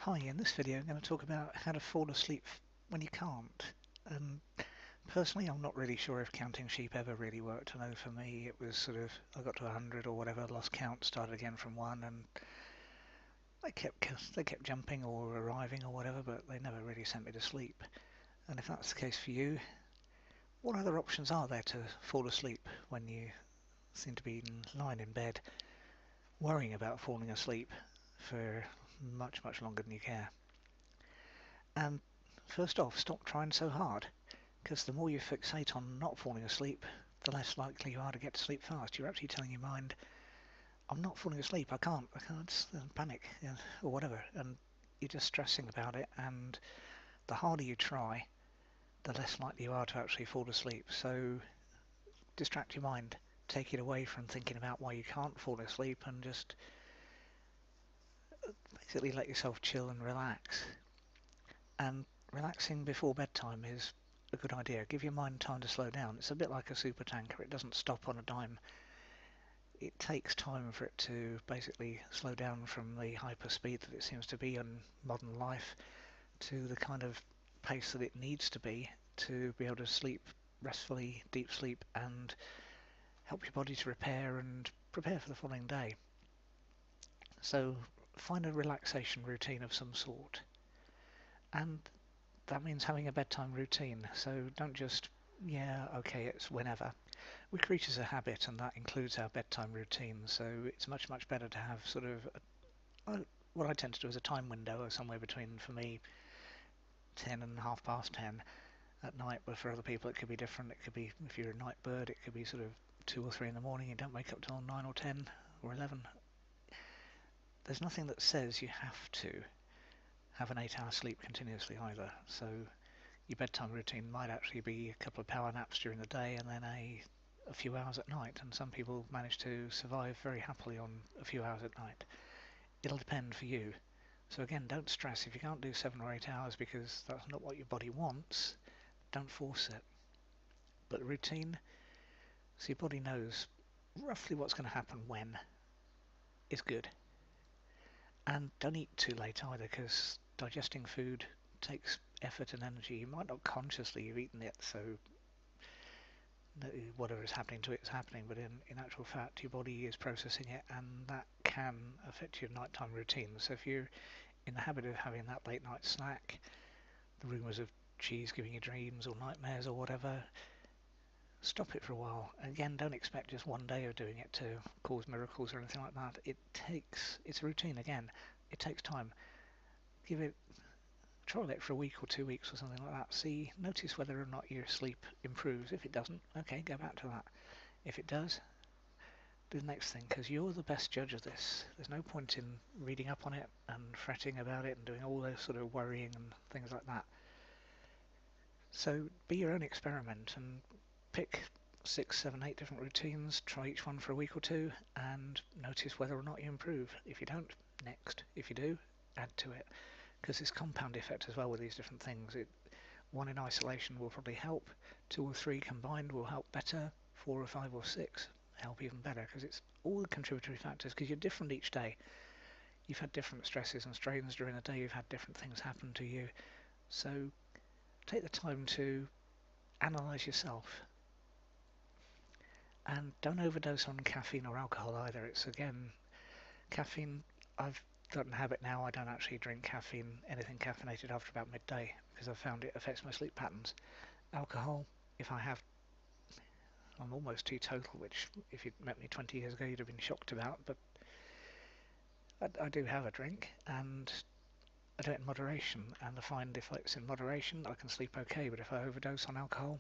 Hi, in this video I'm going to talk about how to fall asleep when you can't. Personally, I'm not really sure if counting sheep ever really worked. I know for me it was sort of, I got to 100 or whatever, lost count, started again from 1, and they kept jumping or arriving or whatever, but they never really sent me to sleep. And if that's the case for you, what other options are there to fall asleep when you seem to be lying in bed worrying about falling asleep for much, much longer than you care? And first off, stop trying so hard, because the more you fixate on not falling asleep, the less likely you are to get to sleep fast. You're actually telling your mind, I'm not falling asleep, I can't, panic, or whatever, and you're just stressing about it, and the harder you try, the less likely you are to actually fall asleep. So distract your mind, take it away from thinking about why you can't fall asleep, and just basically let yourself chill and relax. And relaxing before bedtime is a good idea. Give your mind time to slow down. It's a bit like a super tanker. It doesn't stop on a dime. It takes time for it to basically slow down from the hyper speed that it seems to be in modern life to the kind of pace that it needs to be able to sleep restfully, deep sleep, and help your body to repair and prepare for the following day. So find a relaxation routine of some sort. And that means having a bedtime routine. So don't just, yeah, okay, it's whenever. We're creatures of habit, and that includes our bedtime routine. So it's much, much better to have sort of what I tend to do is a time window of somewhere between, for me, 10 and half past 10 at night. But for other people, it could be different. It could be, if you're a night bird, it could be sort of 2 or 3 in the morning. You don't wake up till 9 or 10 or 11. There's nothing that says you have to have an 8-hour sleep continuously either. So your bedtime routine might actually be a couple of power naps during the day and then a few hours at night, and some people manage to survive very happily on a few hours at night. It'll depend for you. So again, don't stress if you can't do 7 or 8 hours because that's not what your body wants. Don't force it. But the routine, so your body knows roughly what's going to happen when, is good. And don't eat too late either, because digesting food takes effort and energy. You might not consciously have eaten it, so whatever is happening to it is happening, but in actual fact your body is processing it, and that can affect your nighttime routine. So if you're in the habit of having that late night snack, the rumours of cheese giving you dreams or nightmares or whatever, stop it for a while. Again, don't expect just one day of doing it to cause miracles or anything like that. It's a routine. Again, it takes time. Trial it for a week or 2 weeks or something like that. Notice whether or not your sleep improves. If it doesn't, okay, go back to that. If it does, do the next thing, because you're the best judge of this. There's no point in reading up on it and fretting about it and doing all those sort of worrying and things like that. So be your own experiment and pick 6, 7, 8 different routines, try each one for a week or two, and notice whether or not you improve. If you don't, next. If you do, add to it, because it's compound effect as well with these different things. One in isolation will probably help, 2 or 3 combined will help better, 4 or 5 or 6 help even better, because it's all the contributory factors, because you're different each day. You've had different stresses and strains during the day, you've had different things happen to you, so take the time to analyse yourself. And don't overdose on caffeine or alcohol either. It's, again, caffeine, I've gotten a habit now, I don't actually drink caffeine, anything caffeinated after about midday, because I've found it affects my sleep patterns. Alcohol, if I have, I'm almost teetotal, which if you'd met me 20 years ago you'd have been shocked about, but I do have a drink, and I do it in moderation, and I find if it's in moderation I can sleep okay, but if I overdose on alcohol,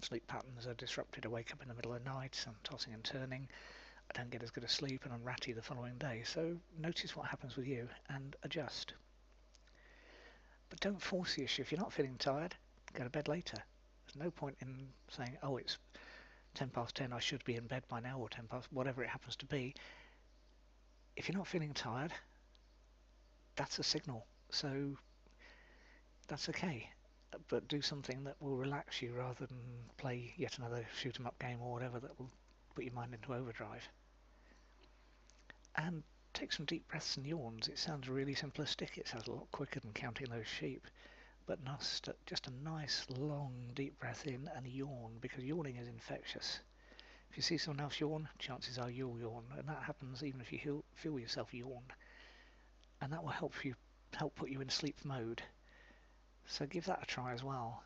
sleep patterns are disrupted. I wake up in the middle of the night, I'm tossing and turning, I don't get as good a sleep, and I'm ratty the following day. So notice what happens with you and adjust. But don't force the issue. If you're not feeling tired, go to bed later. There's no point in saying, oh, it's 10 past 10, I should be in bed by now, or 10 past, whatever it happens to be. If you're not feeling tired, that's a signal. So that's okay. But do something that will relax you rather than play yet another shoot 'em up game or whatever that will put your mind into overdrive. And take some deep breaths and yawns. It sounds really simplistic. It sounds a lot quicker than counting those sheep. But just a nice, long, deep breath in and yawn, because yawning is infectious. If you see someone else yawn, chances are you'll yawn, and that happens even if you feel yourself yawn. And that will help put you in sleep mode. So give that a try as well.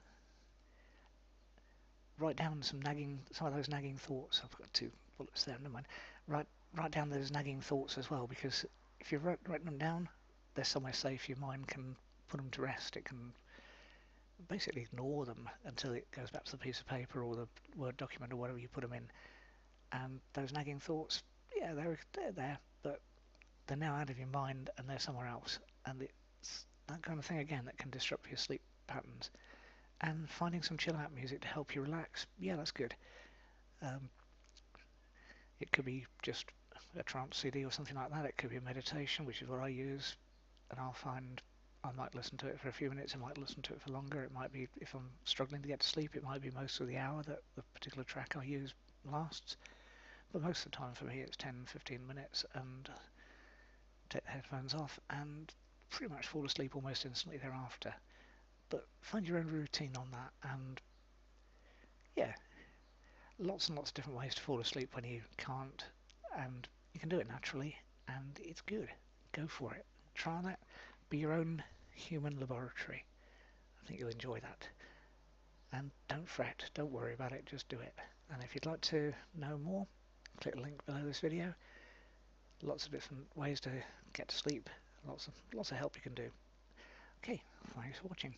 Write down some of those nagging thoughts. I've got 2 bullets there, never mind. Write down those nagging thoughts as well, because if you write them down, they're somewhere safe. Your mind can put them to rest. It can basically ignore them until it goes back to the piece of paper or the Word document or whatever you put them in. And those nagging thoughts, yeah, they're there, but they're now out of your mind and they're somewhere else. And it's that kind of thing again that can disrupt your sleep patterns. And finding some chill out music to help you relax, yeah, that's good. It could be just a trance CD or something like that. It could be a meditation, which is what I use, and I'll find I might listen to it for a few minutes, I might listen to it for longer. It might be, if I'm struggling to get to sleep, it might be most of the hour that the particular track I use lasts. But most of the time for me it's 10-15 minutes, and take the headphones off and pretty much fall asleep almost instantly thereafter. But find your own routine on that, and yeah, lots and lots of different ways to fall asleep when you can't, and you can do it naturally, and it's good. Go for it. Try that. Be your own human laboratory. I think you'll enjoy that. And don't fret, don't worry about it, just do it. And if you'd like to know more, click the link below this video. Lots of different ways to get to sleep, lots of help you can do. Okay, thanks for watching.